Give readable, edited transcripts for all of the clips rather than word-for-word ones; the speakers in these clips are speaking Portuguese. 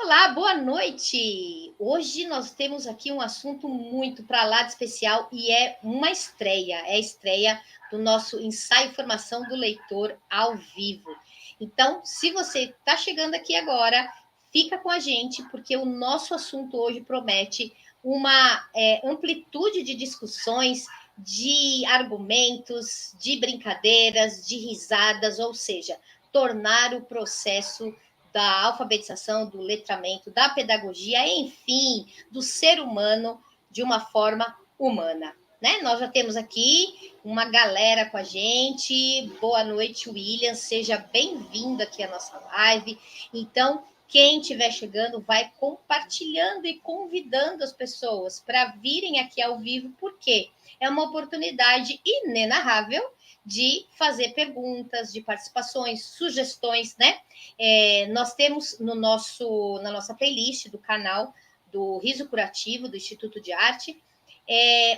Olá, boa noite! Hoje nós temos aqui um assunto muito para lá de especial e é uma estreia, é a estreia do nosso ensaio e formação do leitor ao vivo. Então, se você está chegando aqui agora, fica com a gente, porque o nosso assunto hoje promete uma amplitude de discussões, de argumentos, de brincadeiras, de risadas, ou seja, tornar o processo da alfabetização, do letramento, da pedagogia, enfim, do ser humano de uma forma humana. Né? Nós já temos aqui uma galera com a gente. Boa noite, William. Seja bem-vindo aqui à nossa live. Então, quem estiver chegando, vai compartilhando e convidando as pessoas para virem aqui ao vivo, porque é uma oportunidade inenarrável de fazer perguntas, de participações, sugestões, né? Nós temos na nossa playlist do canal do Riso Curativo, do Instituto de Arte,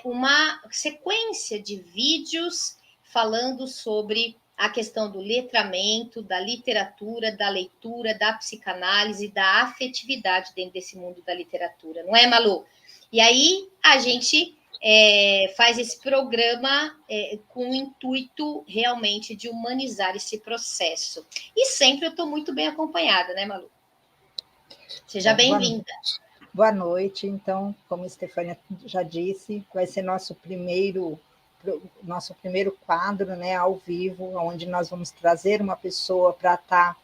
uma sequência de vídeos falando sobre a questão do letramento, da literatura, da leitura, da psicanálise, da afetividade dentro desse mundo da literatura, não é, Malu? E aí a gente faz esse programa com o intuito realmente de humanizar esse processo. E sempre eu estou muito bem acompanhada, né, Malu? Seja bem-vinda. Boa noite. Então, como a Stefânia já disse, vai ser nosso primeiro quadro, né, ao vivo, onde nós vamos trazer uma pessoa para estar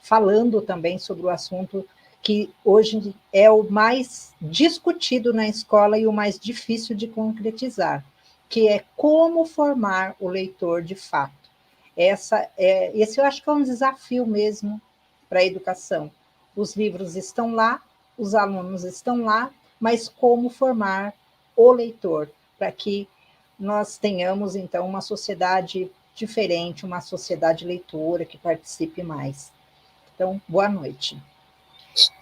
falando também sobre o assunto que hoje é o mais discutido na escola e o mais difícil de concretizar, que é como formar o leitor de fato. Esse eu acho que é um desafio mesmo para a educação. Os livros estão lá, os alunos estão lá, mas como formar o leitor, para que nós tenhamos, então, uma sociedade diferente, uma sociedade leitora que participe mais. Então, boa noite.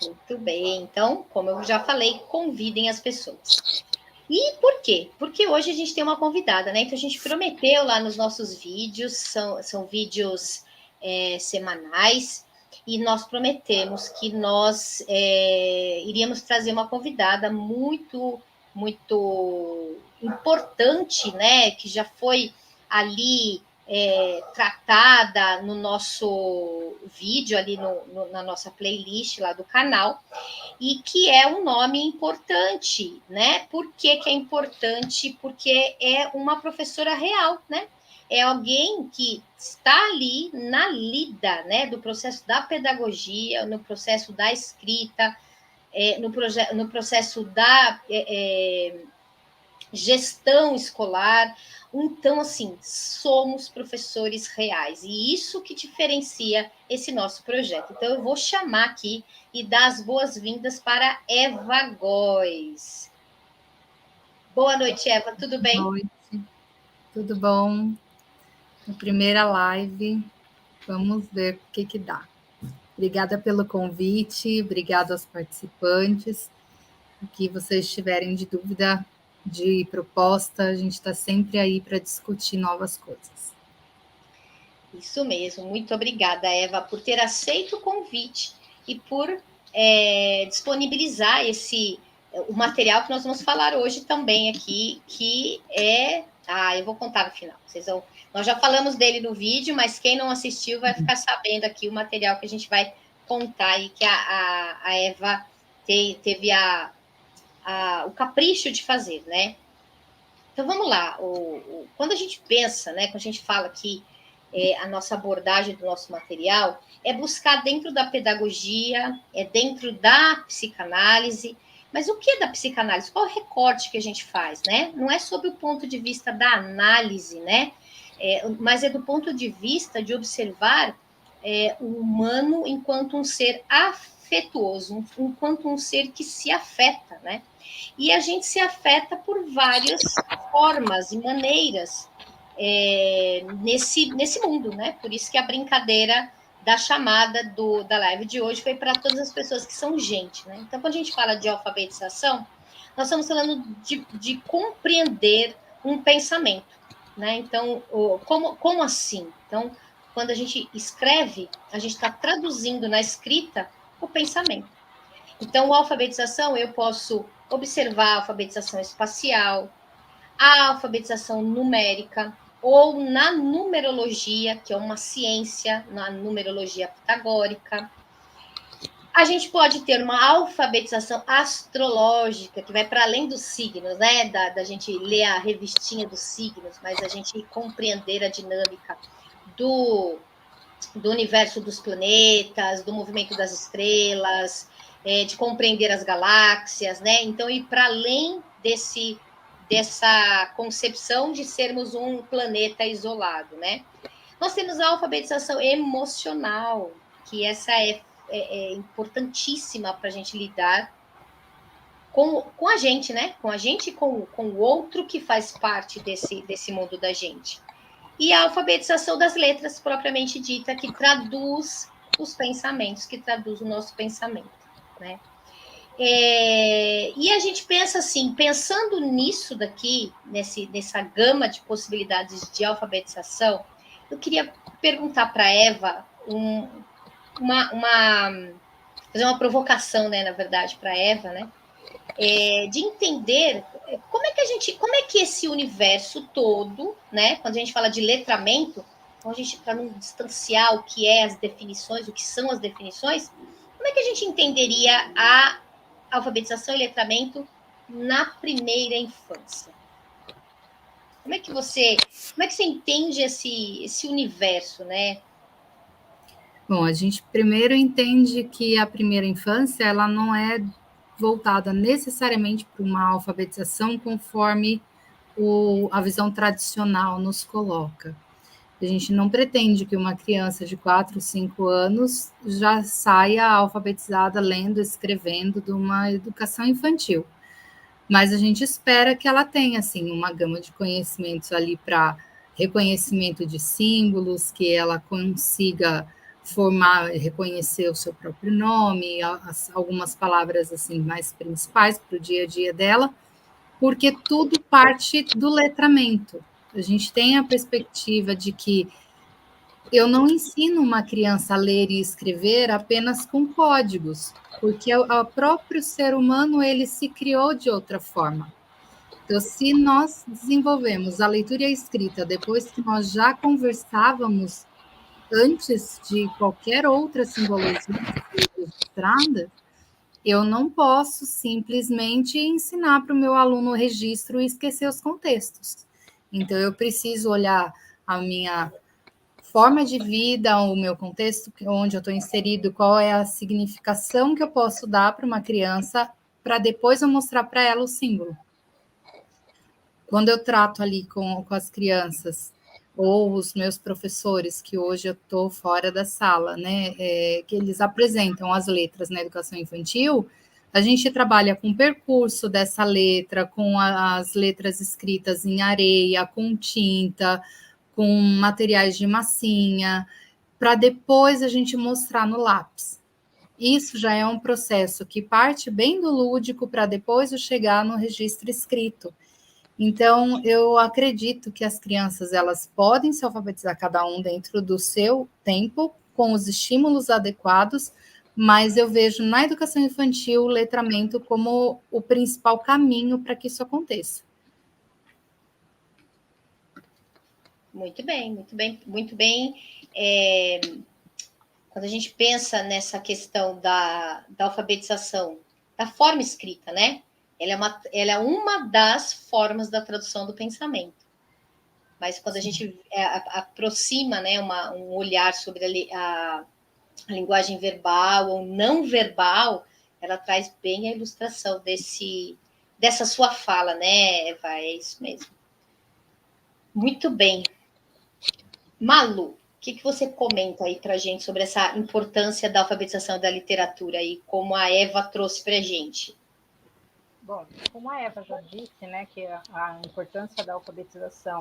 Muito bem. Então, como eu já falei, convidem as pessoas. E por quê? Porque hoje a gente tem uma convidada, né? Então a gente prometeu lá nos nossos vídeos, são vídeos semanais, e nós prometemos que nós iríamos trazer uma convidada muito, muito importante, né? Que já foi ali tratada no nosso vídeo, ali na nossa playlist lá do canal, e que é um nome importante, né? Por que é importante? Porque é uma professora real, né? É alguém que está ali na lida, né? Do processo da pedagogia, no processo da escrita, no processo da gestão escolar. Então, assim, somos professores reais, e isso que diferencia esse nosso projeto. Então, eu vou chamar aqui e dar as boas-vindas para Eva Góes. Boa noite, Eva, tudo bem? Boa noite, tudo bom? Na primeira live, vamos ver o que dá. Obrigada pelo convite, obrigada aos participantes. O que vocês tiverem de dúvida, de proposta, a gente está sempre aí para discutir novas coisas. Isso mesmo, muito obrigada, Eva, por ter aceito o convite e por disponibilizar o material que nós vamos falar hoje também aqui, que é... eu vou contar no final. Nós já falamos dele no vídeo, mas quem não assistiu vai ficar sabendo aqui o material que a gente vai contar e que a Eva teve o capricho de fazer, né? Então, vamos lá. Quando a gente pensa, né, quando a gente fala que a nossa abordagem do nosso material é buscar dentro da pedagogia, dentro da psicanálise. Mas o que é da psicanálise? Qual é o recorte que a gente faz, né? Não é sob o ponto de vista da análise, né? Mas é do ponto de vista de observar o humano enquanto um ser afetuoso, enquanto um ser que se afeta, né? E a gente se afeta por várias formas e maneiras nesse mundo, né? Por isso que a brincadeira da chamada da live de hoje foi para todas as pessoas que são gente, né? Então, quando a gente fala de alfabetização, nós estamos falando de compreender um pensamento, né? Então, como assim? Então, quando a gente escreve, a gente está traduzindo na escrita o pensamento. Então, a alfabetização, eu posso observar a alfabetização espacial, a alfabetização numérica, ou na numerologia, que é uma ciência, na numerologia pitagórica. A gente pode ter uma alfabetização astrológica, que vai para além dos signos, né? Da gente ler a revistinha dos signos, mas a gente compreender a dinâmica do universo dos planetas, do movimento das estrelas, de compreender as galáxias, né? Então, ir para além dessa concepção de sermos um planeta isolado, né? Nós temos a alfabetização emocional, que essa é importantíssima para a gente lidar com a gente, né? Com a gente e com o outro que faz parte desse mundo da gente. E a alfabetização das letras, propriamente dita, que traduz os pensamentos, que traduz o nosso pensamento, né? E a gente pensa assim, pensando nisso daqui, nessa gama de possibilidades de alfabetização, eu queria perguntar para a Eva fazer uma provocação, né, na verdade, para a Eva, né? De entender como é que esse universo todo, né? Quando a gente fala de letramento, então para não distanciar o que é as definições, o que são as definições, como é que a gente entenderia a alfabetização e letramento na primeira infância? Como é que você entende esse universo, né? Bom, a gente primeiro entende que a primeira infância ela não é voltada necessariamente para uma alfabetização conforme a visão tradicional nos coloca. A gente não pretende que uma criança de 4, 5 anos já saia alfabetizada lendo, escrevendo de uma educação infantil. Mas a gente espera que ela tenha, assim, uma gama de conhecimentos ali para reconhecimento de símbolos, que ela consiga formar, reconhecer o seu próprio nome, algumas palavras, assim, mais principais para o dia a dia dela, porque tudo parte do letramento. A gente tem a perspectiva de que eu não ensino uma criança a ler e escrever apenas com códigos, porque o próprio ser humano ele se criou de outra forma. Então, se nós desenvolvemos a leitura e a escrita depois que nós já conversávamos antes de qualquer outra simbologia registrada, eu não posso simplesmente ensinar para o meu aluno o registro e esquecer os contextos. Então, eu preciso olhar a minha forma de vida, o meu contexto, onde eu estou inserido, qual é a significação que eu posso dar para uma criança, para depois eu mostrar para ela o símbolo. Quando eu trato ali com as crianças, ou os meus professores, que hoje eu estou fora da sala, né, que eles apresentam as letras na educação infantil, a gente trabalha com o percurso dessa letra, com as letras escritas em areia, com tinta, com materiais de massinha, para depois a gente mostrar no lápis. Isso já é um processo que parte bem do lúdico para depois eu chegar no registro escrito. Então, eu acredito que as crianças elas podem se alfabetizar cada um dentro do seu tempo, com os estímulos adequados, mas eu vejo na educação infantil o letramento como o principal caminho para que isso aconteça. Muito bem, muito bem, muito bem. Quando a gente pensa nessa questão da alfabetização, da forma escrita, né? Ela é uma das formas da tradução do pensamento. Mas quando a gente aproxima, né, um olhar sobre a linguagem verbal ou não verbal, ela traz bem a ilustração dessa sua fala, né, Eva? É isso mesmo. Muito bem. Malu, o que você comenta aí para a gente sobre essa importância da alfabetização da literatura e como a Eva trouxe para a gente? Bom, como a Eva já disse, né, que a importância da alfabetização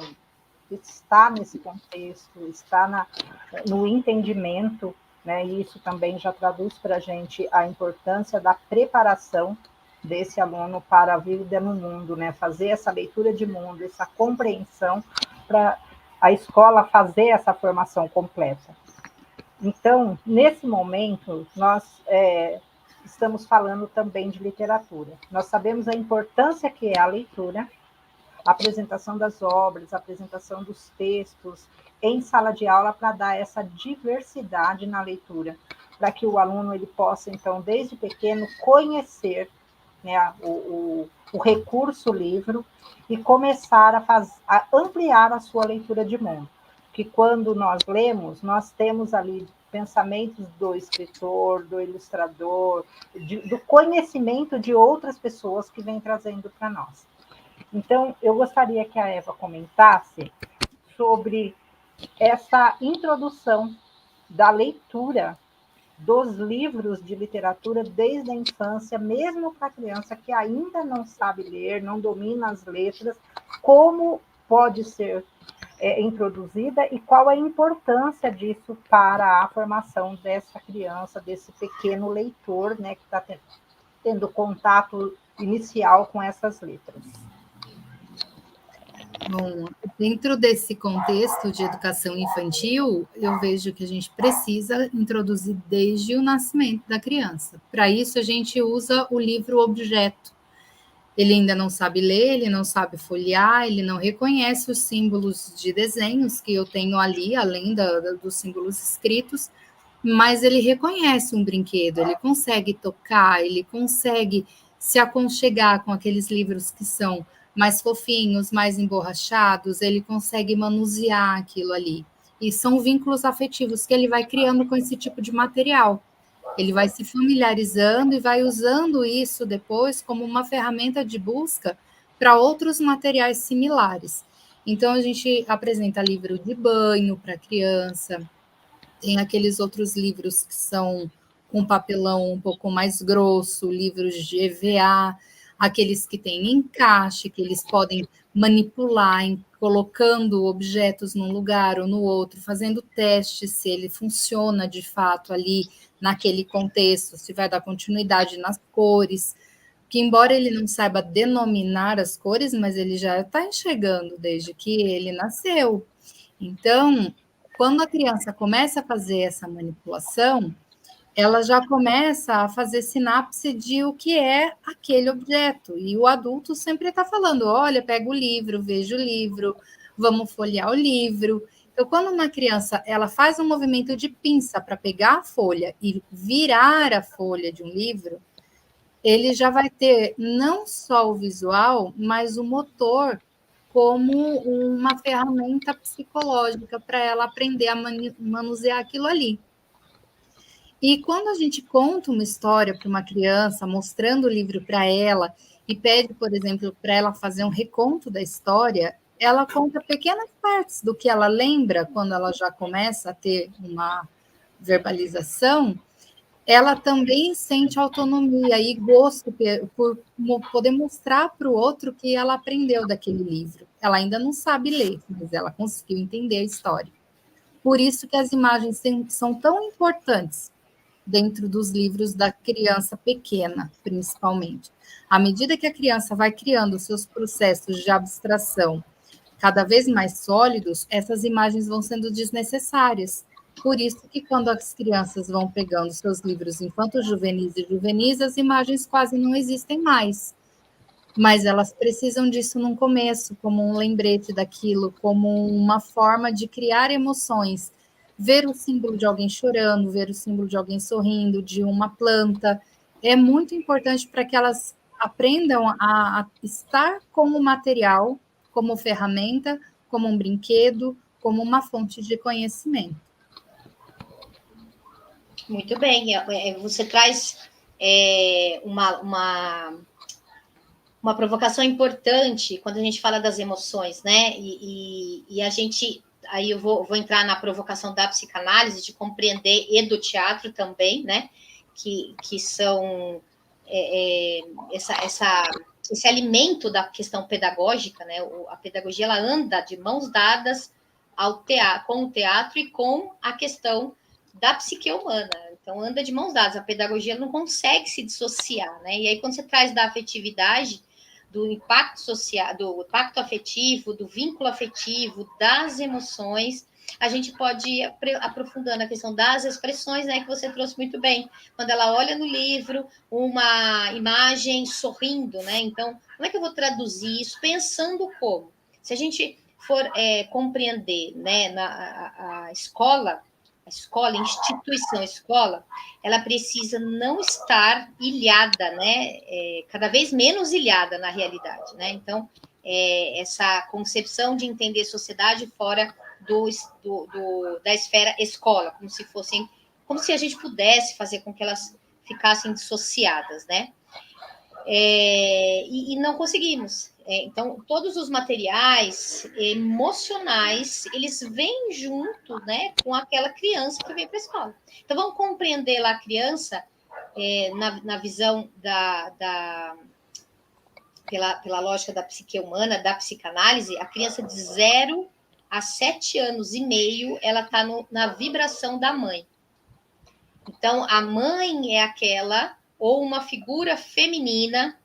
está nesse contexto, está no entendimento, né, e isso também já traduz para a gente a importância da preparação desse aluno para a vida no mundo, né, fazer essa leitura de mundo, essa compreensão para a escola fazer essa formação completa. Então, nesse momento, nós estamos falando também de literatura. Nós sabemos a importância que é a leitura, a apresentação das obras, a apresentação dos textos em sala de aula para dar essa diversidade na leitura, para que o aluno ele possa, então, desde pequeno, conhecer, né, o recurso livro e começar a ampliar a sua leitura de mundo. Que quando nós lemos, nós temos ali pensamentos do escritor, do ilustrador, do conhecimento de outras pessoas que vêm trazendo para nós. Então, eu gostaria que a Eva comentasse sobre essa introdução da leitura dos livros de literatura desde a infância, mesmo para a criança que ainda não sabe ler, não domina as letras, como pode ser introduzida e qual a importância disso para a formação dessa criança, desse pequeno leitor, né, que está tendo contato inicial com essas letras. Bom, dentro desse contexto de educação infantil, eu vejo que a gente precisa introduzir desde o nascimento da criança. Para isso, a gente usa o livro objeto. Ele ainda não sabe ler, ele não sabe folhear, ele não reconhece os símbolos de desenhos que eu tenho ali, além dos símbolos escritos, mas ele reconhece um brinquedo, ele consegue tocar, ele consegue se aconchegar com aqueles livros que são mais fofinhos, mais emborrachados, ele consegue manusear aquilo ali. E são vínculos afetivos que ele vai criando com esse tipo de material. Ele vai se familiarizando e vai usando isso depois como uma ferramenta de busca para outros materiais similares. Então, a gente apresenta livro de banho para criança, tem aqueles outros livros que são com papelão um pouco mais grosso, livros de EVA, aqueles que têm encaixe, que eles podem manipular, colocando objetos num lugar ou no outro, fazendo testes se ele funciona de fato ali naquele contexto, se vai dar continuidade nas cores, que embora ele não saiba denominar as cores, mas ele já está enxergando desde que ele nasceu. Então, quando a criança começa a fazer essa manipulação, ela já começa a fazer sinapse de o que é aquele objeto. E o adulto sempre está falando: olha, pega o livro, veja o livro, vamos folhear o livro. Então, quando uma criança ela faz um movimento de pinça para pegar a folha e virar a folha de um livro, ele já vai ter não só o visual, mas o motor como uma ferramenta psicológica para ela aprender a manusear aquilo ali. E quando a gente conta uma história para uma criança, mostrando o livro para ela, e pede, por exemplo, para ela fazer um reconto da história, ela conta pequenas partes do que ela lembra quando ela já começa a ter uma verbalização, ela também sente autonomia e gosto por poder mostrar para o outro que ela aprendeu daquele livro. Ela ainda não sabe ler, mas ela conseguiu entender a história. Por isso que as imagens são tão importantes dentro dos livros da criança pequena, principalmente. À medida que a criança vai criando seus processos de abstração cada vez mais sólidos, essas imagens vão sendo desnecessárias. Por isso que quando as crianças vão pegando seus livros infanto-juvenis e juvenis, as imagens quase não existem mais. Mas elas precisam disso no começo, como um lembrete daquilo, como uma forma de criar emoções. Ver o símbolo de alguém chorando, ver o símbolo de alguém sorrindo, de uma planta, é muito importante para que elas aprendam a estar como material, como ferramenta, como um brinquedo, como uma fonte de conhecimento. Muito bem. Você traz uma provocação importante quando a gente fala das emoções, né? E a gente... Aí eu vou entrar na provocação da psicanálise, de compreender, e do teatro também, né? Que são esse alimento da questão pedagógica, né? A pedagogia ela anda de mãos dadas com o teatro e com a questão da psique humana. Então, anda de mãos dadas. A pedagogia não consegue se dissociar, né? E aí, quando você traz da afetividade, do impacto social, do impacto afetivo, do vínculo afetivo, das emoções, a gente pode ir aprofundando a questão das expressões, né, que você trouxe muito bem. Quando ela olha no livro uma imagem sorrindo, né? Então, como é que eu vou traduzir isso? Pensando como? Se a gente for compreender, né, a escola, instituição escola, ela precisa não estar ilhada, né? Cada vez menos ilhada na realidade, né? Então, essa concepção de entender sociedade fora da esfera escola, como se a gente pudesse fazer com que elas ficassem dissociadas, né? E não conseguimos. Então, todos os materiais emocionais, eles vêm junto, né, com aquela criança que vem para a escola. Então, vamos compreender lá a criança na visão pela lógica da psique humana, da psicanálise, a criança de 0 a 7 anos e meio, ela está na vibração da mãe. Então, a mãe é aquela, ou uma figura feminina,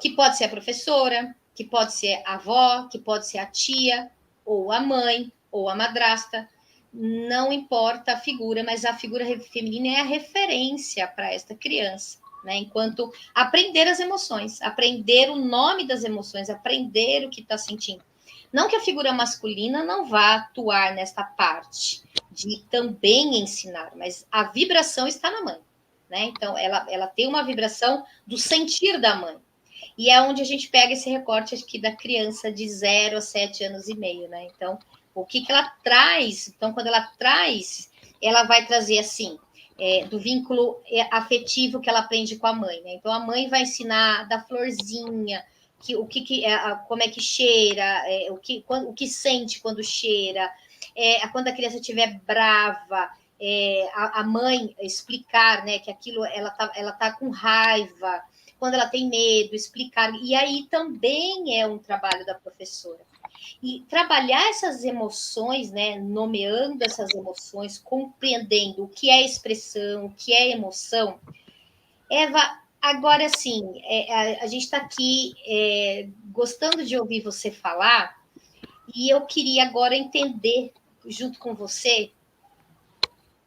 que pode ser a professora, que pode ser a avó, que pode ser a tia, ou a mãe, ou a madrasta. Não importa a figura, mas a figura feminina é a referência para esta criança, né? Enquanto aprender as emoções, aprender o nome das emoções, aprender o que está sentindo. Não que a figura masculina não vá atuar nesta parte de também ensinar, mas a vibração está na mãe, né? Então, ela tem uma vibração do sentir da mãe. E é onde a gente pega esse recorte aqui da criança de 0 a 7 anos e meio, né? Então, o que ela traz? Então, quando ela traz, ela vai trazer, assim, do vínculo afetivo que ela aprende com a mãe, né? Então, a mãe vai ensinar da florzinha, como é que cheira, o que sente quando cheira, quando a criança estiver brava, a mãe explicar, né, que aquilo ela tá com raiva, quando ela tem medo, explicar. E aí também é um trabalho da professora. E trabalhar essas emoções, né, nomeando essas emoções, compreendendo o que é expressão, o que é emoção. Eva, agora sim, a gente está aqui gostando de ouvir você falar, e eu queria agora entender, junto com você,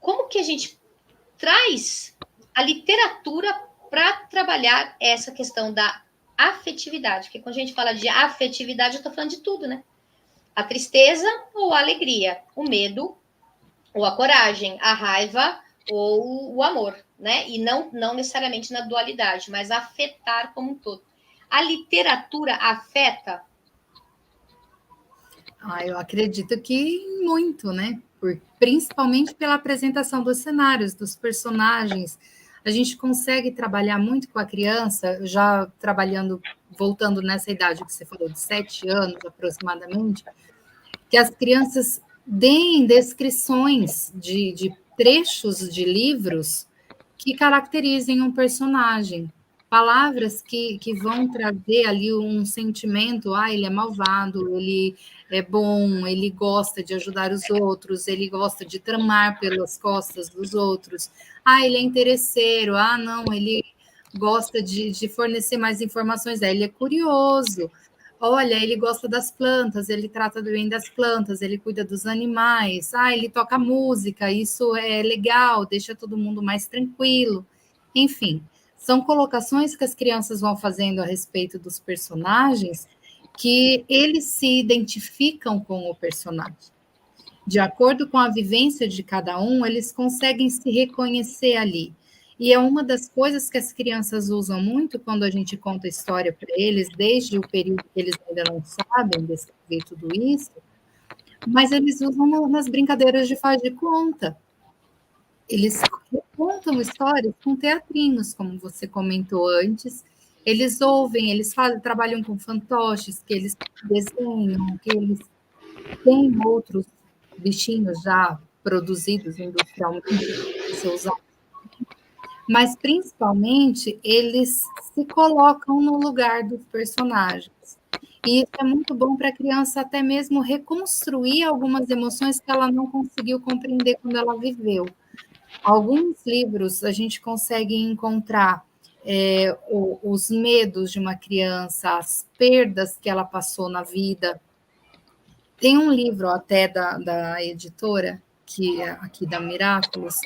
como que a gente traz a literatura para trabalhar essa questão da afetividade. Porque quando a gente fala de afetividade, eu estou falando de tudo, né? A tristeza ou a alegria, o medo ou a coragem, a raiva ou o amor, né? E não necessariamente na dualidade, mas afetar como um todo. A literatura afeta? Eu acredito que muito, né? Principalmente pela apresentação dos cenários, dos personagens. A gente consegue trabalhar muito com a criança, já trabalhando, voltando nessa idade que você falou, de 7 anos aproximadamente, que as crianças deem descrições de trechos de livros que caracterizem um personagem. Palavras que vão trazer ali um sentimento, ele é malvado, ele é bom, ele gosta de ajudar os outros, ele gosta de tramar pelas costas dos outros, ele é interesseiro, não, ele gosta de fornecer mais informações, ele é curioso, olha, ele gosta das plantas, ele trata bem das plantas, ele cuida dos animais, ele toca música, isso é legal, deixa todo mundo mais tranquilo. Enfim, são colocações que as crianças vão fazendo a respeito dos personagens que eles se identificam com o personagem. De acordo com a vivência de cada um, eles conseguem se reconhecer ali. E é uma das coisas que as crianças usam muito quando a gente conta história para eles, desde o período que eles ainda não sabem descrever tudo isso, mas eles usam nas brincadeiras de faz de conta. Eles contam histórias com teatrinhos, como você comentou antes. Eles ouvem, eles trabalham com fantoches, que eles desenham, que eles têm outros bichinhos já produzidos industrialmente, seus, mas principalmente eles se colocam no lugar dos personagens. E isso é muito bom para a criança até mesmo reconstruir algumas emoções que ela não conseguiu compreender quando ela viveu. Alguns livros a gente consegue encontrar os medos de uma criança, as perdas que ela passou na vida, Tem um livro até da editora, que é aqui da Miraculous,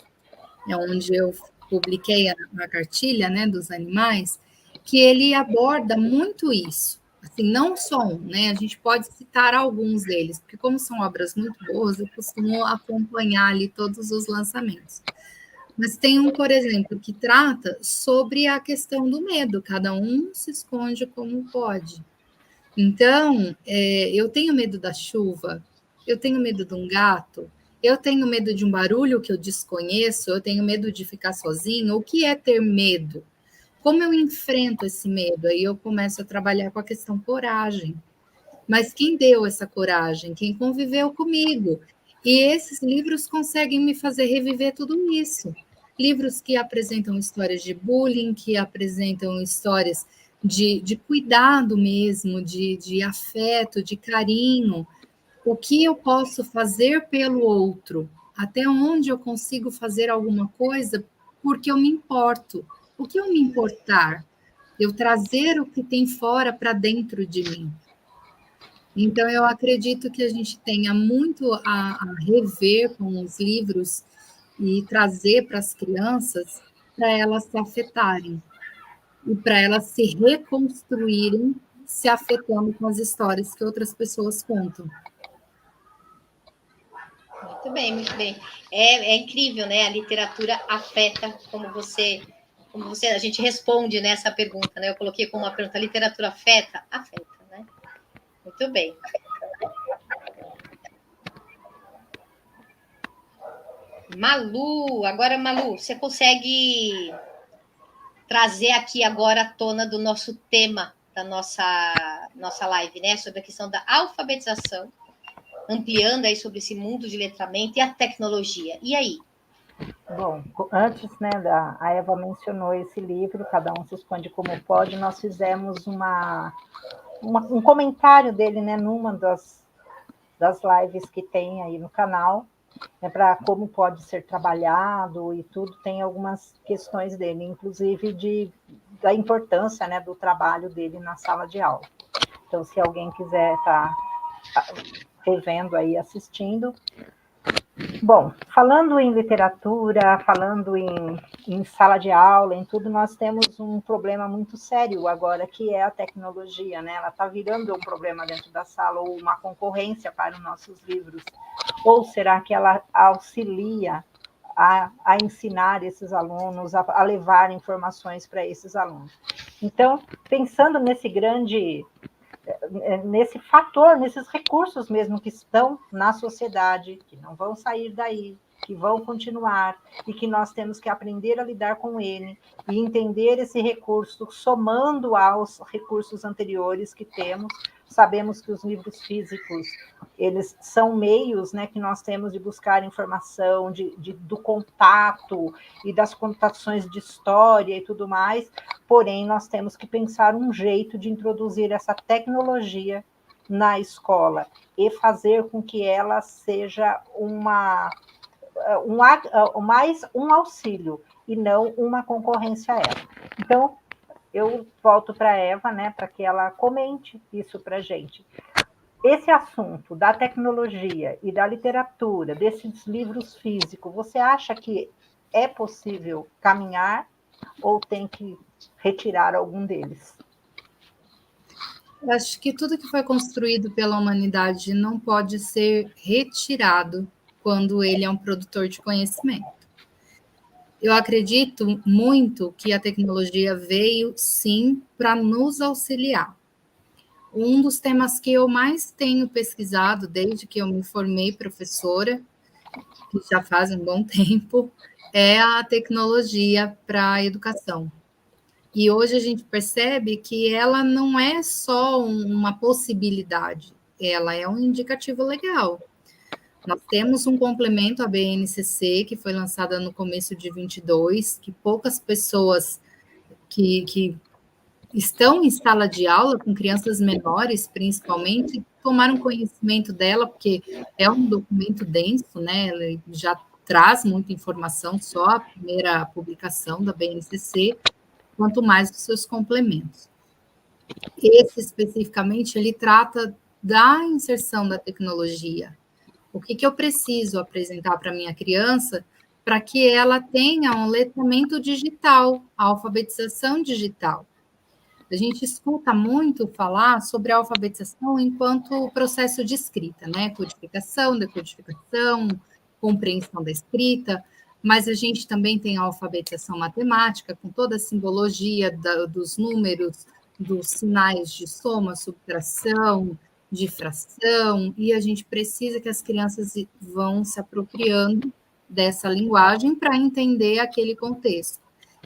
é onde eu publiquei a cartilha, né, dos animais, que ele aborda muito isso. Assim, não só um, né? A gente pode citar alguns deles, porque como são obras muito boas, eu costumo acompanhar ali todos os lançamentos. Mas tem um, por exemplo, que trata sobre a questão do medo. Cada um se esconde como pode. Então, eu tenho medo da chuva, eu tenho medo de um gato, eu tenho medo de um barulho que eu desconheço, eu tenho medo de ficar sozinho. O que é ter medo? Como eu enfrento esse medo? Aí eu começo a trabalhar com a questão coragem. Mas quem deu essa coragem? Quem conviveu comigo? E esses livros conseguem me fazer reviver tudo isso. Livros que apresentam histórias de bullying, que apresentam histórias de cuidado mesmo, de afeto, de carinho. O que eu posso fazer pelo outro? Até onde eu consigo fazer alguma coisa porque eu me importo? O que eu me importar? Eu trazer o que tem fora para dentro de mim. Então, eu acredito que a gente tenha muito a rever com os livros e trazer para as crianças para elas se afetarem e para elas se reconstruírem se afetando com as histórias que outras pessoas contam. Muito bem, muito bem. É incrível, né? A literatura afeta, a gente responde nessa pergunta, né? Eu coloquei como uma pergunta: a literatura afeta? Afeta, né? Muito bem. Malu, você consegue trazer aqui agora à tona do nosso tema da nossa live, né? Sobre a questão da alfabetização, ampliando aí sobre esse mundo de letramento e a tecnologia. E aí? Bom, antes, né, a Eva mencionou esse livro, Cada Um Se Esconde Como Pode, nós fizemos um comentário dele, né, numa das lives que tem aí no canal, né, para como pode ser trabalhado e tudo, tem algumas questões dele, inclusive da importância, né, do trabalho dele na sala de aula. Então, se alguém quiser estar revendo aí, assistindo. Bom, falando em literatura, falando em sala de aula, em tudo, nós temos um problema muito sério agora, que é a tecnologia, né? Ela está virando um problema dentro da sala, ou uma concorrência para os nossos livros. Ou será que ela auxilia a ensinar esses alunos, a levar informações para esses alunos? Então, pensando nesse fator, nesses recursos mesmo que estão na sociedade, que não vão sair daí, que vão continuar, e que nós temos que aprender a lidar com ele, e entender esse recurso, somando aos recursos anteriores que temos. Sabemos que os livros físicos, eles são meios, né, que nós temos de buscar informação, do contato, e das contações de história e tudo mais, porém, nós temos que pensar um jeito de introduzir essa tecnologia na escola e fazer com que ela seja mais um auxílio e não uma concorrência a ela. Então, eu volto para a Eva, né, para que ela comente isso para a gente. Esse assunto da tecnologia e da literatura, desses livros físicos, você acha que é possível caminhar ou tem que retirar algum deles? Eu acho que tudo que foi construído pela humanidade não pode ser retirado quando ele é um produtor de conhecimento. Eu acredito muito que a tecnologia veio, sim, para nos auxiliar. Um dos temas que eu mais tenho pesquisado desde que eu me formei professora, que já faz um bom tempo, é a tecnologia para a educação. E hoje a gente percebe que ela não é só uma possibilidade, ela é um indicativo legal. Nós temos um complemento à BNCC, que foi lançada no começo de 22, que poucas pessoas que estão em sala de aula, com crianças menores, principalmente, tomaram conhecimento dela, porque é um documento denso, né? Ela já traz muita informação, só a primeira publicação da BNCC, quanto mais dos seus complementos. Esse, especificamente, ele trata da inserção da tecnologia. O que eu preciso apresentar para a minha criança para que ela tenha um letramento digital, a alfabetização digital. A gente escuta muito falar sobre a alfabetização enquanto processo de escrita, né? Codificação, decodificação, compreensão da escrita, mas a gente também tem a alfabetização matemática, com toda a simbologia dos números, dos sinais de soma, subtração, de fração, e a gente precisa que as crianças vão se apropriando dessa linguagem para entender aquele contexto,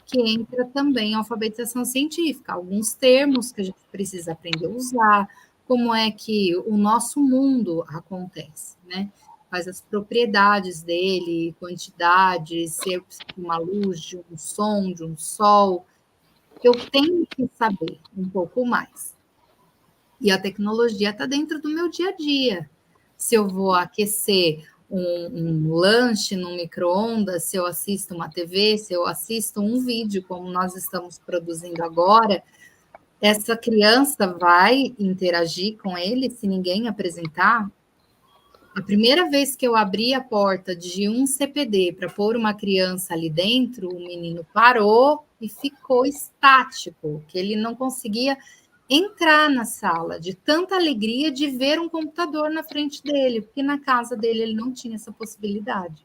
que entra também a alfabetização científica, alguns termos que a gente precisa aprender a usar, como é que o nosso mundo acontece, né? Quais as propriedades dele, quantidades, se eu preciso de uma luz, de um som, de um sol, eu tenho que saber um pouco mais. E a tecnologia está dentro do meu dia a dia. Se eu vou aquecer um lanche no micro-ondas, se eu assisto uma TV, se eu assisto um vídeo, como nós estamos produzindo agora, essa criança vai interagir com ele se ninguém apresentar? A primeira vez que eu abri a porta de um CPD para pôr uma criança ali dentro, o menino parou e ficou estático, que ele não conseguia entrar na sala, de tanta alegria de ver um computador na frente dele, porque na casa dele ele não tinha essa possibilidade.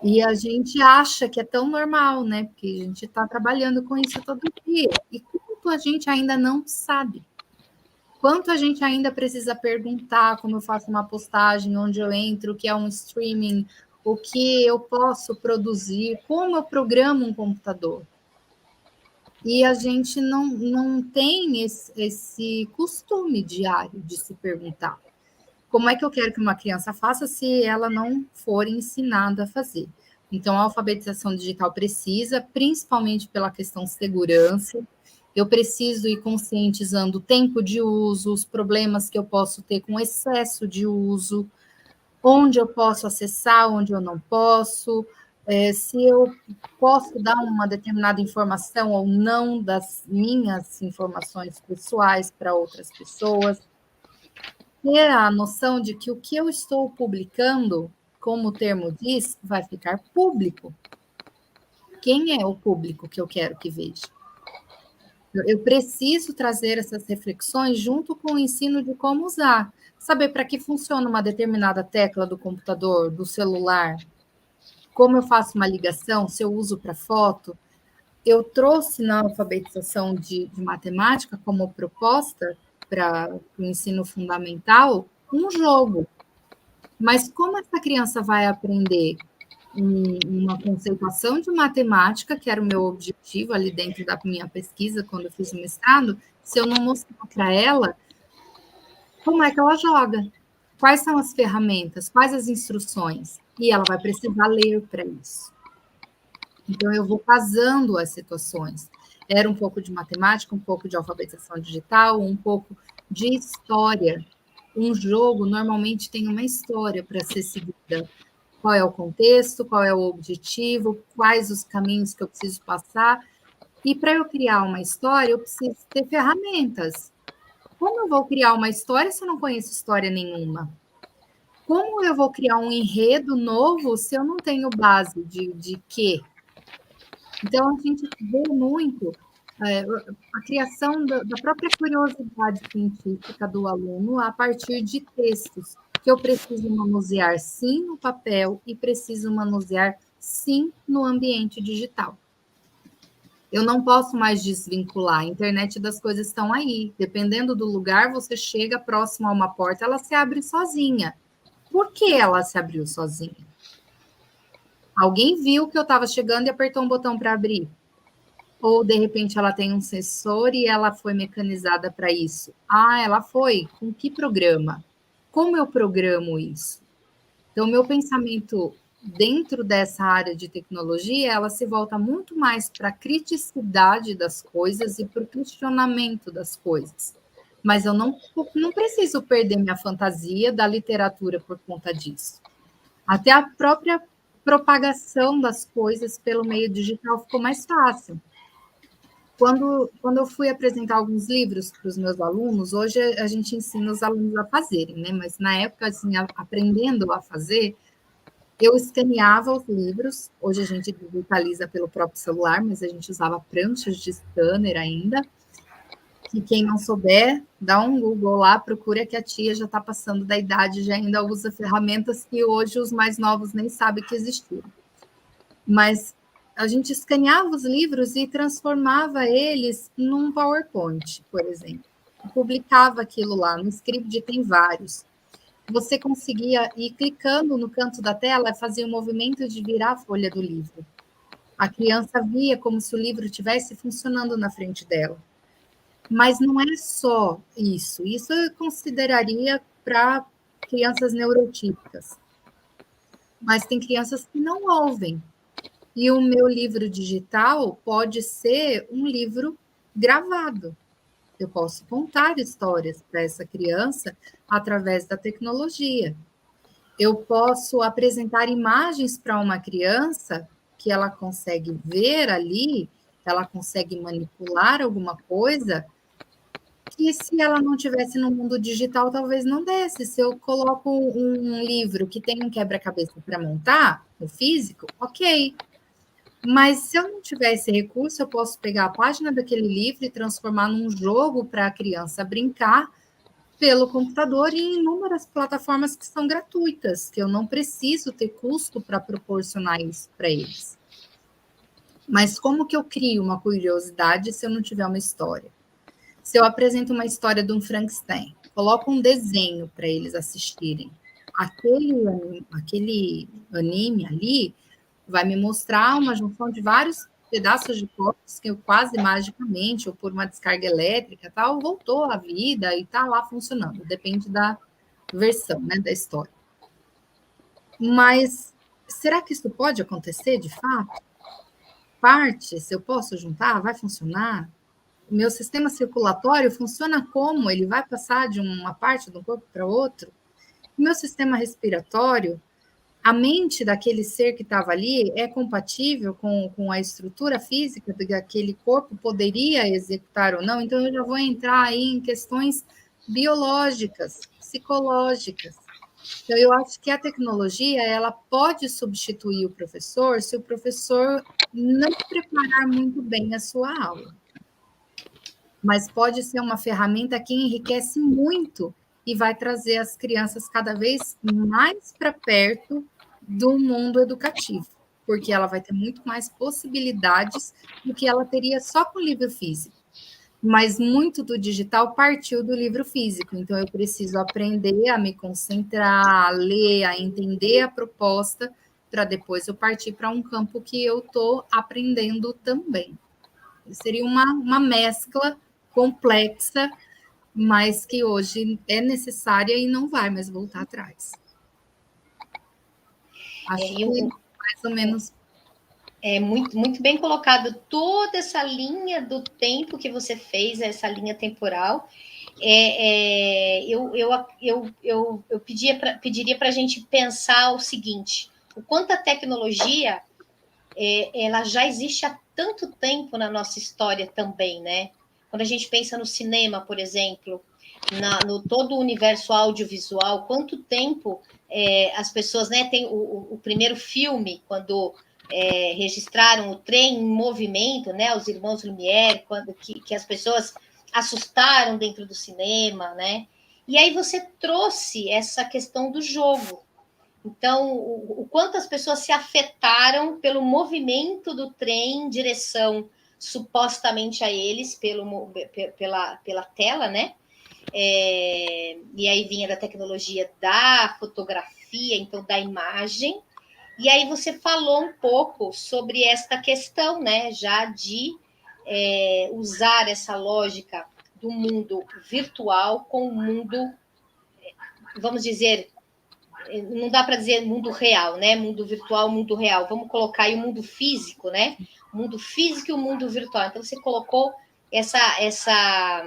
E a gente acha que é tão normal, né? Porque a gente está trabalhando com isso todo dia. E quanto a gente ainda não sabe. Quanto a gente ainda precisa perguntar como eu faço uma postagem, onde eu entro, o que é um streaming, o que eu posso produzir, como eu programo um computador. E a gente não tem esse costume diário de se perguntar como é que eu quero que uma criança faça se ela não for ensinada a fazer. Então, a alfabetização digital precisa, principalmente pela questão segurança. Eu preciso ir conscientizando o tempo de uso, os problemas que eu posso ter com excesso de uso, onde eu posso acessar, onde eu não posso, se eu posso dar uma determinada informação ou não das minhas informações pessoais para outras pessoas. Ter a noção de que o que eu estou publicando, como o termo diz, vai ficar público. Quem é o público que eu quero que veja? Eu preciso trazer essas reflexões junto com o ensino de como usar. Saber para que funciona uma determinada tecla do computador, do celular, como eu faço uma ligação, se eu uso para foto. Eu trouxe na alfabetização de matemática como proposta para o ensino fundamental um jogo. Mas como essa criança vai aprender uma conceituação de matemática, que era o meu objetivo ali dentro da minha pesquisa, quando eu fiz o mestrado, se eu não mostrar para ela como é que ela joga, quais são as ferramentas, quais as instruções, e ela vai precisar ler para isso. Então, eu vou casando as situações. Era um pouco de matemática, um pouco de alfabetização digital, um pouco de história. Um jogo normalmente tem uma história para ser seguida. Qual é o contexto, qual é o objetivo, quais os caminhos que eu preciso passar. E para eu criar uma história, eu preciso ter ferramentas. Como eu vou criar uma história se eu não conheço história nenhuma? Como eu vou criar um enredo novo se eu não tenho base de quê? Então, a gente vê muito a criação da própria curiosidade científica do aluno a partir de textos que eu preciso manusear, sim, no papel e preciso manusear, sim, no ambiente digital. Eu não posso mais desvincular. A internet das coisas estão aí. Dependendo do lugar, você chega próximo a uma porta, ela se abre sozinha. Por que ela se abriu sozinha? Alguém viu que eu estava chegando e apertou um botão para abrir. Ou, de repente, ela tem um sensor e ela foi mecanizada para isso. Ah, ela foi? Com que programa? Como eu programo isso? Então, meu pensamento dentro dessa área de tecnologia, ela se volta muito mais para a criticidade das coisas e para o questionamento das coisas. Mas eu não preciso perder minha fantasia da literatura por conta disso. Até a própria propagação das coisas pelo meio digital ficou mais fácil. Quando eu fui apresentar alguns livros para os meus alunos, hoje a gente ensina os alunos a fazerem, né? Mas na época, assim, aprendendo a fazer, eu escaneava os livros. Hoje a gente digitaliza pelo próprio celular, mas a gente usava pranchas de scanner ainda. Que quem não souber, dá um Google lá, procura que a tia já está passando da idade, já ainda usa ferramentas que hoje os mais novos nem sabem que existiram. Mas a gente escaneava os livros e transformava eles num PowerPoint, por exemplo. Publicava aquilo lá, no Scribd tem vários. Você conseguia ir clicando no canto da tela, fazia o movimento de virar a folha do livro. A criança via como se o livro estivesse funcionando na frente dela. Mas não é só isso. Isso eu consideraria para crianças neurotípicas. Mas tem crianças que não ouvem. E o meu livro digital pode ser um livro gravado. Eu posso contar histórias para essa criança através da tecnologia. Eu posso apresentar imagens para uma criança que ela consegue ver ali, ela consegue manipular alguma coisa que se ela não tivesse no mundo digital, talvez não desse. Se eu coloco um livro que tem um quebra-cabeça para montar, no físico, ok. Mas se eu não tiver esse recurso, eu posso pegar a página daquele livro e transformar num jogo para a criança brincar pelo computador e em inúmeras plataformas que são gratuitas, que eu não preciso ter custo para proporcionar isso para eles. Mas como que eu crio uma curiosidade se eu não tiver uma história? Se eu apresento uma história de um Frankenstein, coloco um desenho para eles assistirem, aquele anime ali vai me mostrar uma junção de vários pedaços de corpos que eu quase magicamente, ou por uma descarga elétrica, tal, voltou à vida e está lá funcionando. Depende da versão, né, da história. Mas será que isso pode acontecer de fato? Partes, eu posso juntar? Vai funcionar? O meu sistema circulatório funciona como? Ele vai passar de uma parte do corpo para outra? O meu sistema respiratório, a mente daquele ser que estava ali é compatível com a estrutura física daquele corpo? Poderia executar ou não? Então, eu já vou entrar aí em questões biológicas, psicológicas. Então, eu acho que a tecnologia, ela pode substituir o professor se o professor não preparar muito bem a sua aula. Mas pode ser uma ferramenta que enriquece muito e vai trazer as crianças cada vez mais para perto do mundo educativo, porque ela vai ter muito mais possibilidades do que ela teria só com o livro físico. Mas muito do digital partiu do livro físico, então eu preciso aprender a me concentrar, a ler, a entender a proposta, para depois eu partir para um campo que eu estou aprendendo também. Seria uma mescla complexa, mas que hoje é necessária e não vai mais voltar atrás. Acho que mais ou menos. É muito, muito bem colocado toda essa linha do tempo que você fez, essa linha temporal. Eu pediria para a gente pensar o seguinte: o quanto a tecnologia ela já existe há tanto tempo na nossa história também, né? Quando a gente pensa no cinema, por exemplo, no todo o universo audiovisual, quanto tempo as pessoas, né? Tem o primeiro filme, quando registraram o trem em movimento, né? Os irmãos Lumière, que as pessoas assustaram dentro do cinema, né? E aí você trouxe essa questão do jogo. Então, o quanto as pessoas se afetaram pelo movimento do trem em direção supostamente a eles, pela tela, né? E aí vinha da tecnologia da fotografia, então da imagem. E aí você falou um pouco sobre esta questão, né? Já de usar essa lógica do mundo virtual com o mundo, vamos dizer, não dá para dizer mundo real, né? Mundo virtual, mundo real. Vamos colocar aí o mundo físico, né? O mundo físico e o mundo virtual. Então, você colocou essa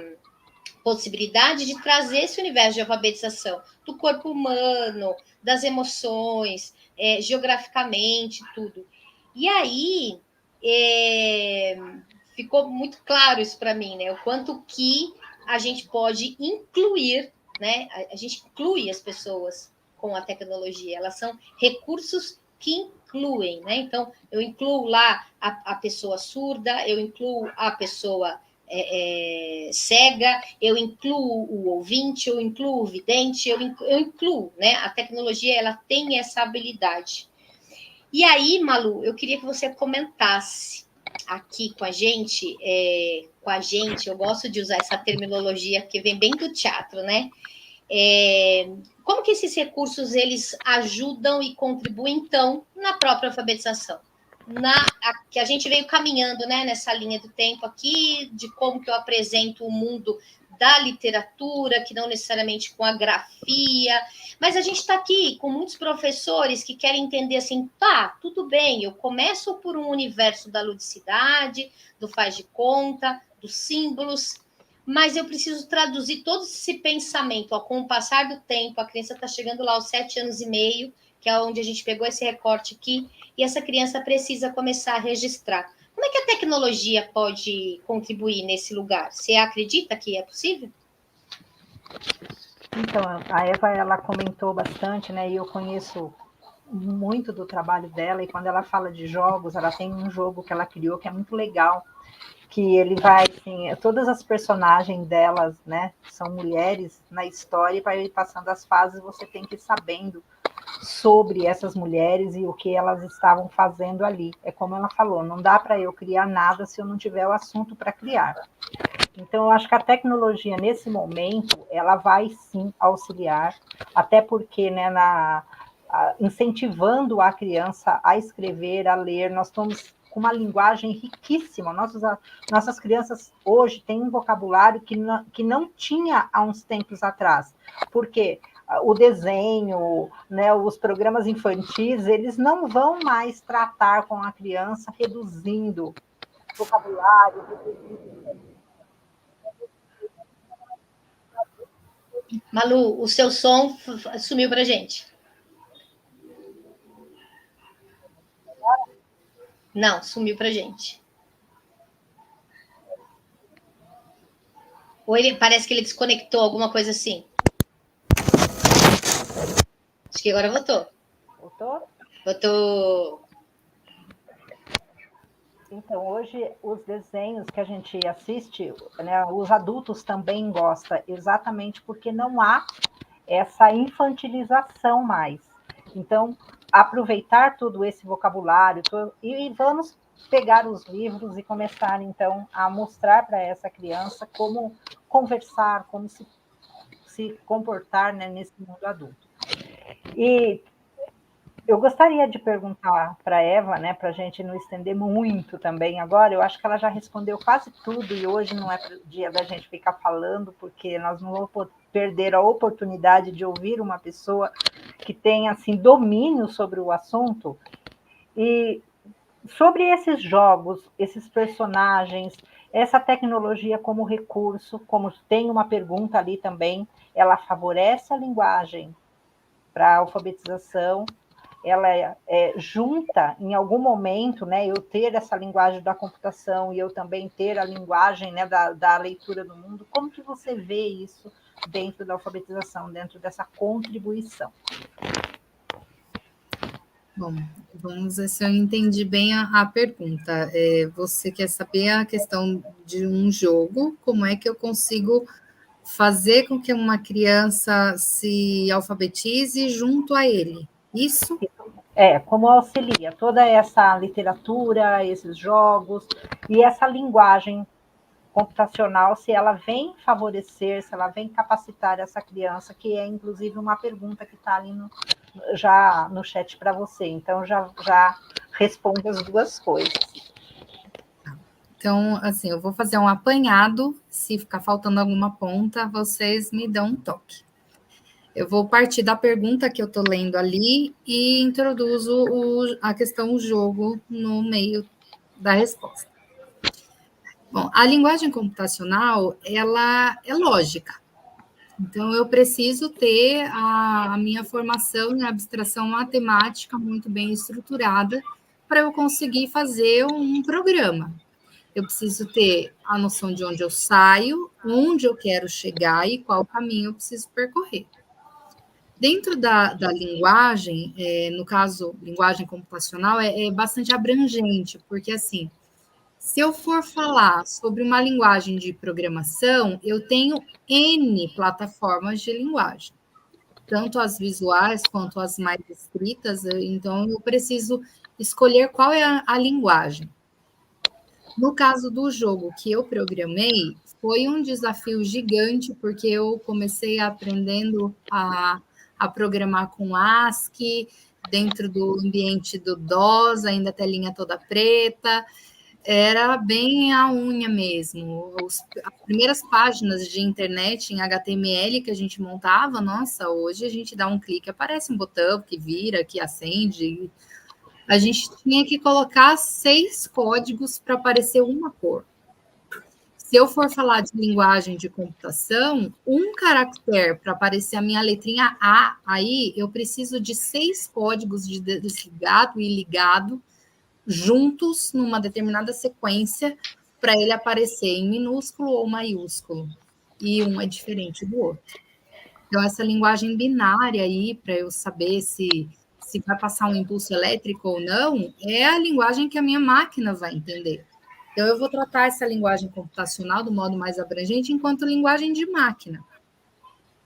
possibilidade de trazer esse universo de alfabetização do corpo humano, das emoções, geograficamente, tudo. E aí, ficou muito claro isso para mim, né? O quanto que a gente pode incluir, né? A gente inclui as pessoas com a tecnologia, elas são recursos que incluem, né? Então, eu incluo lá a pessoa surda, eu incluo a pessoa cega, eu incluo o ouvinte, eu incluo o vidente, eu incluo, né? A tecnologia, ela tem essa habilidade. E aí, Malu, eu queria que você comentasse aqui com a gente, eu gosto de usar essa terminologia, porque vem bem do teatro, né? Como que esses recursos, eles ajudam e contribuem, então, na própria alfabetização? Que a gente veio caminhando, né, nessa linha do tempo aqui, de como que eu apresento o mundo da literatura, que não necessariamente com a grafia, mas a gente está aqui com muitos professores que querem entender assim, tá, tudo bem, eu começo por um universo da ludicidade, do faz de conta, dos símbolos, mas eu preciso traduzir todo esse pensamento, ó, com o passar do tempo, a criança está chegando lá aos 7 anos e meio, que é onde a gente pegou esse recorte aqui, e essa criança precisa começar a registrar. Como é que a tecnologia pode contribuir nesse lugar? Você acredita que é possível? Então, a Eva, ela comentou bastante, né, e eu conheço muito do trabalho dela, e quando ela fala de jogos, ela tem um jogo que ela criou que é muito legal, que ele vai, assim, todas as personagens delas, né, são mulheres na história, e para ir passando as fases, você tem que ir sabendo sobre essas mulheres e o que elas estavam fazendo ali. É como ela falou, não dá para eu criar nada se eu não tiver o assunto para criar. Então, eu acho que a tecnologia, nesse momento, ela vai sim auxiliar, até porque, né, incentivando a criança a escrever, a ler, nós estamos com uma linguagem riquíssima. Nossas crianças hoje têm um vocabulário que não tinha há uns tempos atrás, porque o desenho, né, os programas infantis, eles não vão mais tratar com a criança reduzindo vocabulário, Malu, o seu som sumiu para a gente. Não, sumiu para a gente. Ou parece que ele desconectou, alguma coisa assim. Acho que agora voltou. Voltou? Voltou. Então, hoje, os desenhos que a gente assiste, né, os adultos também gostam, exatamente porque não há essa infantilização mais. Então, aproveitar todo esse vocabulário, e vamos pegar os livros e começar, então, a mostrar para essa criança como conversar, como se comportar, né, nesse mundo adulto. E eu gostaria de perguntar para a Eva, né, para a gente não estender muito também agora, eu acho que ela já respondeu quase tudo, e hoje não é dia da gente ficar falando, porque nós não vamos perder a oportunidade de ouvir uma pessoa que tem, assim, domínio sobre o assunto. E sobre esses jogos, esses personagens, essa tecnologia como recurso, como tem uma pergunta ali também, ela favorece a linguagem para a alfabetização, ela junta em algum momento, né, eu ter essa linguagem da computação e eu também ter a linguagem, né, da leitura do mundo. Como que você vê isso dentro da alfabetização, dentro dessa contribuição? Bom, vamos ver se eu entendi bem a pergunta. Você quer saber a questão de um jogo, como é que eu consigo fazer com que uma criança se alfabetize junto a ele? Isso? Como auxilia toda essa literatura, esses jogos e essa linguagem computacional, se ela vem favorecer, se ela vem capacitar essa criança, que é inclusive uma pergunta que está ali já no chat para você. Então, já responde as duas coisas. Então, assim, eu vou fazer um apanhado, se ficar faltando alguma ponta, vocês me dão um toque. Eu vou partir da pergunta que eu estou lendo ali e introduzo a questão jogo no meio da resposta. Bom, a linguagem computacional, ela é lógica. Então, eu preciso ter a minha formação em abstração matemática muito bem estruturada para eu conseguir fazer um programa. eu preciso ter a noção de onde eu saio, onde eu quero chegar e qual caminho eu preciso percorrer. Dentro da linguagem, no caso, linguagem computacional, é bastante abrangente, porque, assim, se eu for falar sobre uma linguagem de programação, eu tenho N plataformas de linguagem, tanto as visuais quanto as mais escritas, então eu preciso escolher qual é a linguagem. No caso do jogo que eu programei, foi um desafio gigante, porque eu comecei aprendendo a programar com ASCII, dentro do ambiente do DOS, ainda a telinha toda preta, era bem a unha mesmo. As primeiras páginas de internet em HTML que a gente montava, nossa, hoje a gente dá um clique, aparece um botão que vira, que acende. A gente tinha que colocar 6 códigos para aparecer uma cor. Se eu for falar de linguagem de computação, um caractere para aparecer a minha letrinha A, aí eu preciso de 6 códigos de desligado e ligado juntos numa determinada sequência para ele aparecer em minúsculo ou maiúsculo. E um é diferente do outro. Então, essa linguagem binária aí, para eu saber se vai passar um impulso elétrico ou não, é a linguagem que a minha máquina vai entender. Então, eu vou tratar essa linguagem computacional do modo mais abrangente enquanto linguagem de máquina.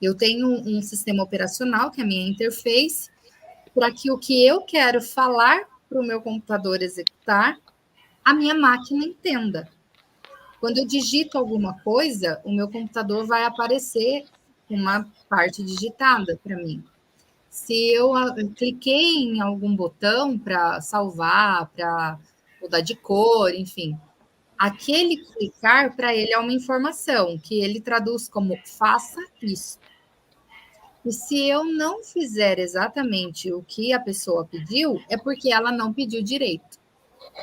Eu tenho um sistema operacional, que é a minha interface, para que o que eu quero falar para o meu computador executar, a minha máquina entenda. Quando eu digito alguma coisa, o meu computador vai aparecer uma parte digitada para mim. Se eu cliquei em algum botão para salvar, para mudar de cor, enfim, aquele clicar para ele é uma informação que ele traduz como faça isso. E se eu não fizer exatamente o que a pessoa pediu, é porque ela não pediu direito.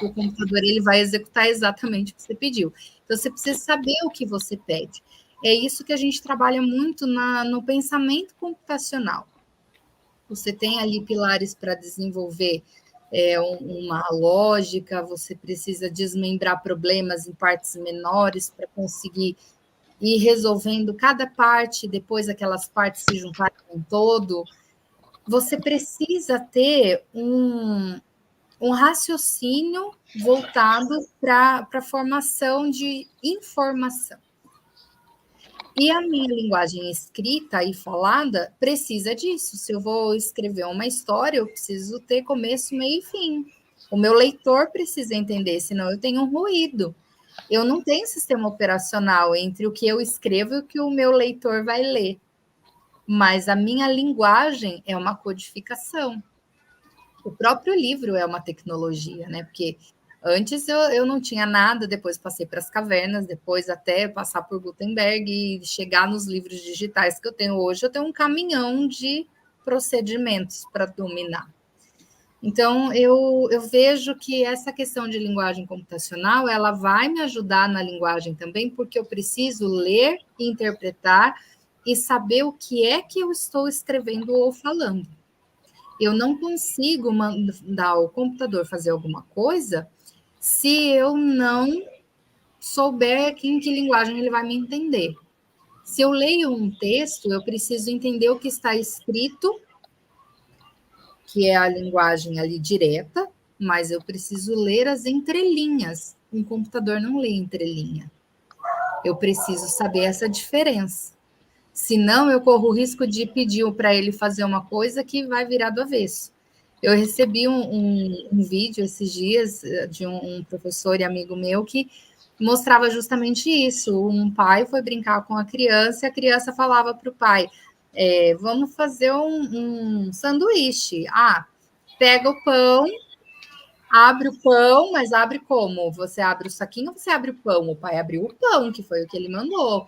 O computador ele vai executar exatamente o que você pediu. Então, você precisa saber o que você pede. É isso que a gente trabalha muito no pensamento computacional. Você tem ali pilares para desenvolver uma lógica, você precisa desmembrar problemas em partes menores para conseguir ir resolvendo cada parte, depois aquelas partes se juntarem com todo. Você precisa ter um raciocínio voltado para a formação de informação. E a minha linguagem escrita e falada precisa disso. Se eu vou escrever uma história, eu preciso ter começo, meio e fim. O meu leitor precisa entender, senão eu tenho um ruído. Eu não tenho sistema operacional entre o que eu escrevo e o que o meu leitor vai ler. Mas a minha linguagem é uma codificação. O próprio livro é uma tecnologia, né? Porque antes eu não tinha nada, depois passei para as cavernas, depois até passar por Gutenberg e chegar nos livros digitais que eu tenho hoje, eu tenho um caminhão de procedimentos para dominar. Então, eu vejo que essa questão de linguagem computacional, ela vai me ajudar na linguagem também, porque eu preciso ler, interpretar e saber o que é que eu estou escrevendo ou falando. Eu não consigo mandar o computador fazer alguma coisa se eu não souber em que linguagem ele vai me entender. Se eu leio um texto, eu preciso entender o que está escrito, que é a linguagem ali direta, mas eu preciso ler as entrelinhas. Um computador não lê entrelinha. Eu preciso saber essa diferença. Senão, eu corro o risco de pedir para ele fazer uma coisa que vai virar do avesso. Eu recebi um vídeo esses dias de um professor e amigo meu que mostrava justamente isso. Um pai foi brincar com a criança falava para o pai, vamos fazer um sanduíche. Pega o pão, abre o pão, mas abre como? Você abre o saquinho ou você abre o pão? O pai abriu o pão, que foi o que ele mandou.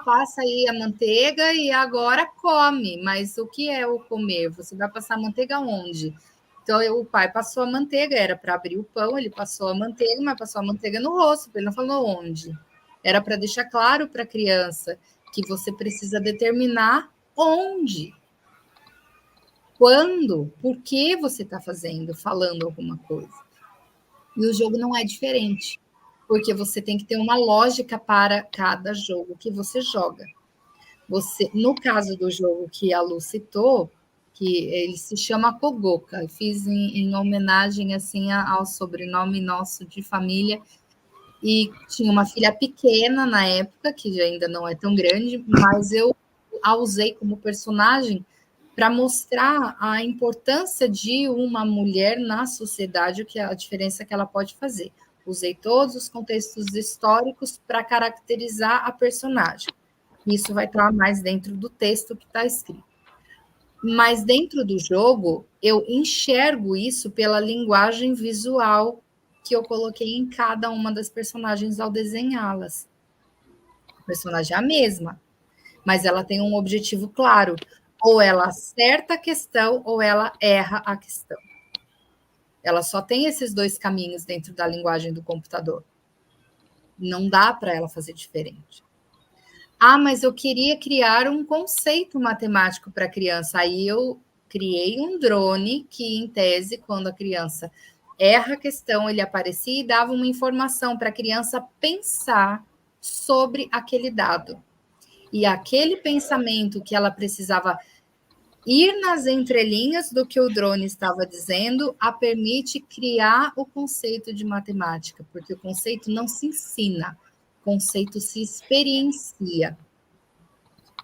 Passa aí a manteiga e agora come. Mas o que é o comer? Você vai passar a manteiga onde? Então, o pai passou a manteiga, era para abrir o pão, ele passou a manteiga, mas passou a manteiga no rosto, ele não falou onde. Era para deixar claro para a criança que você precisa determinar onde, quando, por que você está falando alguma coisa. E o jogo não é diferente. porque você tem que ter uma lógica para cada jogo que você joga. No caso do jogo que a Lu citou, que ele se chama Kogoka, eu fiz em homenagem assim ao sobrenome nosso de família, e tinha uma filha pequena na época, que ainda não é tão grande, mas eu a usei como personagem para mostrar a importância de uma mulher na sociedade, o que a diferença que ela pode fazer. Usei todos os contextos históricos para caracterizar a personagem. Isso vai estar mais dentro do texto que está escrito. Mas dentro do jogo, eu enxergo isso pela linguagem visual que eu coloquei em cada uma das personagens ao desenhá-las. A personagem é a mesma, mas ela tem um objetivo claro. Ou ela acerta a questão, ou ela erra a questão. Ela só tem esses dois caminhos dentro da linguagem do computador. Não dá para ela fazer diferente. Ah, mas eu queria criar um conceito matemático para a criança. Aí eu criei um drone que, em tese, quando a criança erra a questão, ele aparecia e dava uma informação para a criança pensar sobre aquele dado. E aquele pensamento que ela precisava ir nas entrelinhas do que o drone estava dizendo a permite criar o conceito de matemática, porque o conceito não se ensina, o conceito se experiencia.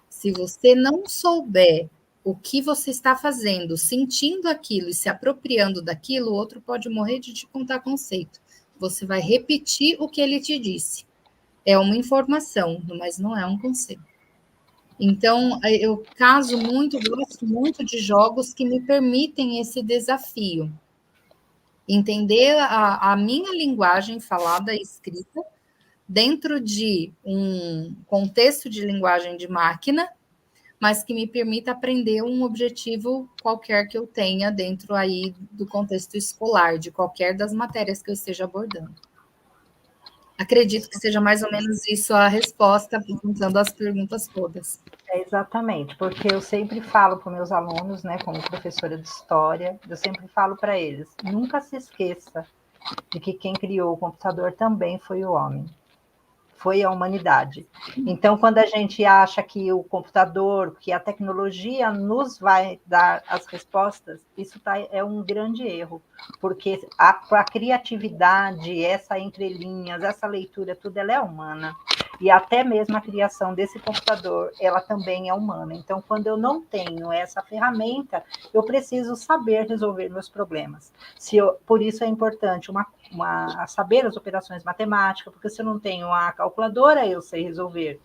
Se você não souber o que você está fazendo, sentindo aquilo e se apropriando daquilo, o outro pode morrer de te contar conceito. Você vai repetir o que ele te disse. É uma informação, mas não é um conceito. Então, eu gosto muito de jogos que me permitem esse desafio. Entender a minha linguagem falada e escrita dentro de um contexto de linguagem de máquina, mas que me permita aprender um objetivo qualquer que eu tenha dentro aí do contexto escolar, de qualquer das matérias que eu esteja abordando. Acredito que seja mais ou menos isso a resposta, juntando as perguntas todas. Exatamente, porque eu sempre falo para os meus alunos, né, como professora de história, eu sempre falo para eles, nunca se esqueça de que quem criou o computador também foi o homem. Foi a humanidade. Então, quando a gente acha que o computador, que a tecnologia nos vai dar as respostas, isso é um grande erro, porque a criatividade, essa entrelinhas, essa leitura, tudo, ela é humana. E até mesmo a criação desse computador, ela também é humana. Então, quando eu não tenho essa ferramenta, eu preciso saber resolver meus problemas. Por isso é importante saber as operações matemáticas, porque se eu não tenho a calculadora, eu sei resolver.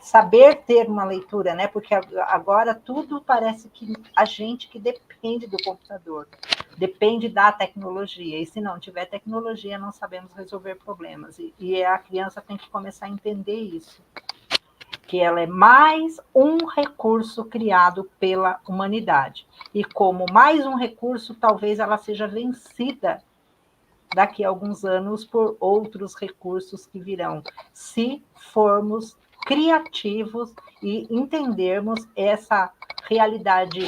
Saber ter uma leitura, né? Porque agora tudo parece que a gente que depende do computador, depende da tecnologia, e se não tiver tecnologia, não sabemos resolver problemas. E a criança tem que começar a entender isso, que ela é mais um recurso criado pela humanidade. E como mais um recurso, talvez ela seja vencida daqui a alguns anos por outros recursos que virão, se formos criativos e entendermos essa realidade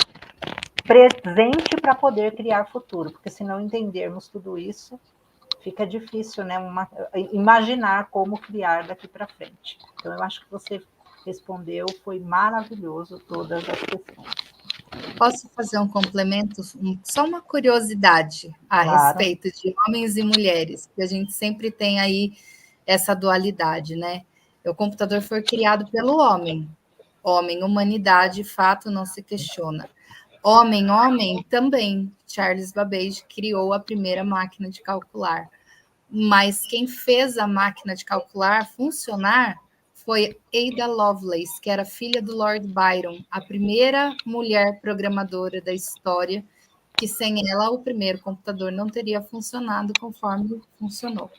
presente para poder criar futuro, porque se não entendermos tudo isso, fica difícil, né, imaginar como criar daqui para frente. Então, eu acho que você respondeu, foi maravilhoso todas as questões. Posso fazer um complemento? Só uma curiosidade a respeito de homens e mulheres, porque a gente sempre tem aí essa dualidade, né? O computador foi criado pelo homem. Homem, humanidade, fato, não se questiona. Homem, também. Charles Babbage criou a primeira máquina de calcular. Mas quem fez a máquina de calcular funcionar foi Ada Lovelace, que era filha do Lord Byron, a primeira mulher programadora da história, que sem ela o primeiro computador não teria funcionado conforme funcionou.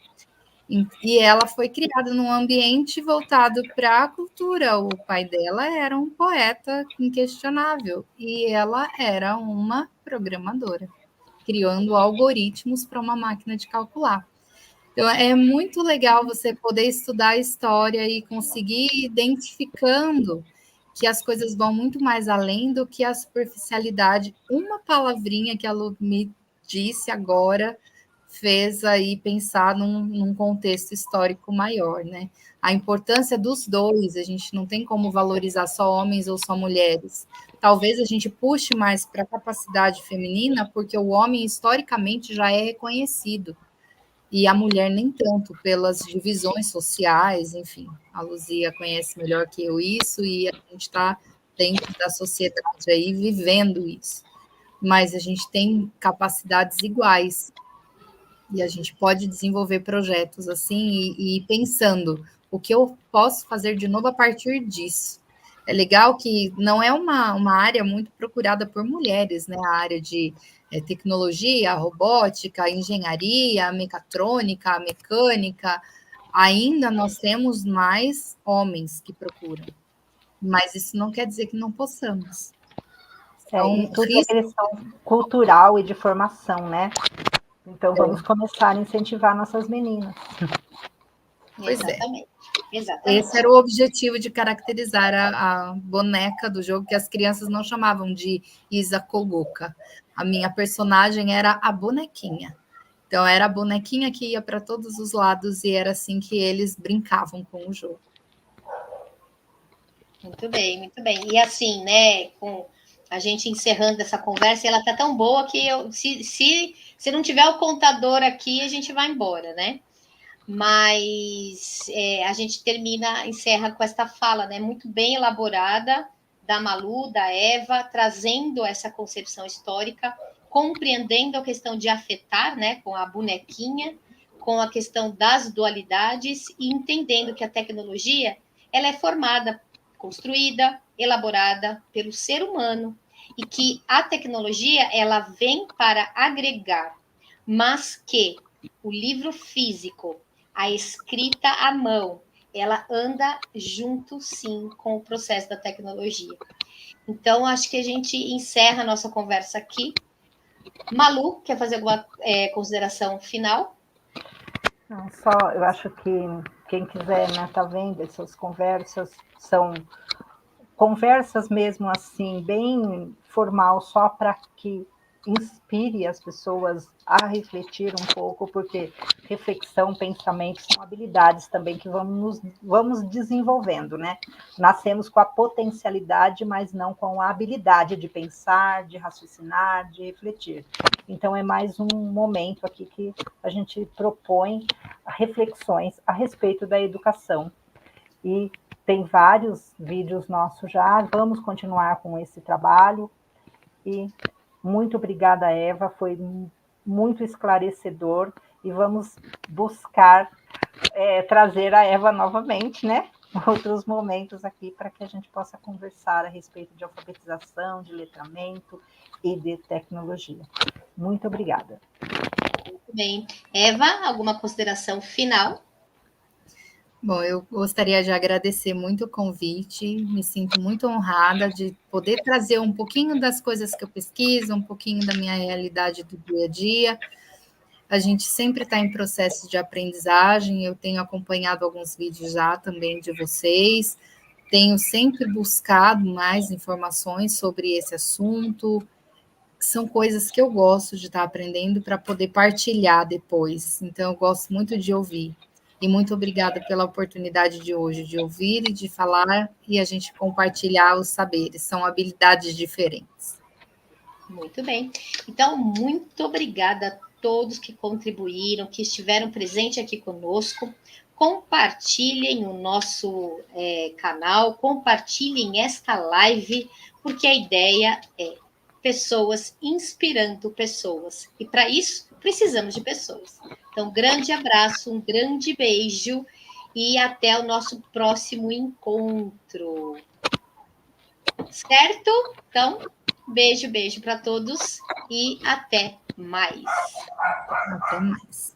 E ela foi criada num ambiente voltado para a cultura. O pai dela era um poeta inquestionável e ela era uma programadora, criando algoritmos para uma máquina de calcular. Então, é muito legal você poder estudar a história e conseguir ir identificando que as coisas vão muito mais além do que a superficialidade. Uma palavrinha que a Lu me disse agora fez aí pensar num contexto histórico maior, né? A importância dos dois, a gente não tem como valorizar só homens ou só mulheres. Talvez a gente puxe mais para a capacidade feminina, porque o homem historicamente já é reconhecido, e a mulher nem tanto, pelas divisões sociais, enfim. A Luzia conhece melhor que eu isso, e a gente está dentro da sociedade aí vivendo isso. Mas a gente tem capacidades iguais, e a gente pode desenvolver projetos assim e ir pensando o que eu posso fazer de novo a partir disso. É legal que não é uma área muito procurada por mulheres, né? A área de tecnologia, robótica, engenharia, mecatrônica, mecânica. Ainda nós temos mais homens que procuram, mas isso não quer dizer que não possamos. E tudo é questão cultural e de formação, né? Então, vamos começar a incentivar nossas meninas. Pois Exatamente. Esse era o objetivo de caracterizar a boneca do jogo, que as crianças não chamavam de Isa Koguka. A minha personagem era a bonequinha. Então, era a bonequinha que ia para todos os lados e era assim que eles brincavam com o jogo. Muito bem, muito bem. E assim, né, com a gente encerrando essa conversa, ela tá tão boa que se não tiver o contador aqui, a gente vai embora, né? Mas a gente encerra com esta fala, né, muito bem elaborada, da Malu, da Eva, trazendo essa concepção histórica, compreendendo a questão de afetar, né, com a bonequinha, com a questão das dualidades e entendendo que a tecnologia ela é formada, construída, elaborada pelo ser humano e que a tecnologia ela vem para agregar, mas que o livro físico, a escrita à mão, ela anda junto, sim, com o processo da tecnologia. Então, acho que a gente encerra a nossa conversa aqui. Malu, quer fazer alguma consideração final? Não, só, eu acho que quem quiser, né, tá vendo essas conversas, são conversas mesmo assim, bem formal, só para que inspire as pessoas a refletir um pouco, porque reflexão, pensamento são habilidades também que vamos desenvolvendo, né? Nascemos com a potencialidade, mas não com a habilidade de pensar, de raciocinar, de refletir. Então, é mais um momento aqui que a gente propõe reflexões a respeito da educação. E tem vários vídeos nossos já, vamos continuar com esse trabalho. E muito obrigada, Eva, foi muito esclarecedor e vamos buscar trazer a Eva novamente, né? Outros momentos aqui para que a gente possa conversar a respeito de alfabetização, de letramento e de tecnologia. Muito obrigada. Muito bem. Eva, alguma consideração final? Bom, eu gostaria de agradecer muito o convite, me sinto muito honrada de poder trazer um pouquinho das coisas que eu pesquiso, um pouquinho da minha realidade do dia a dia. A gente sempre está em processo de aprendizagem, eu tenho acompanhado alguns vídeos já também de vocês, tenho sempre buscado mais informações sobre esse assunto, são coisas que eu gosto de estar aprendendo para poder partilhar depois, então eu gosto muito de ouvir. E muito obrigada pela oportunidade de hoje, de ouvir e de falar, e a gente compartilhar os saberes. São habilidades diferentes. Muito bem. Então, muito obrigada a todos que contribuíram, que estiveram presentes aqui conosco. Compartilhem o nosso canal, compartilhem esta live, porque a ideia é pessoas inspirando pessoas. E para isso, precisamos de pessoas. Então, grande abraço, um grande beijo e até o nosso próximo encontro. Certo? Então, beijo para todos e até mais. Até mais.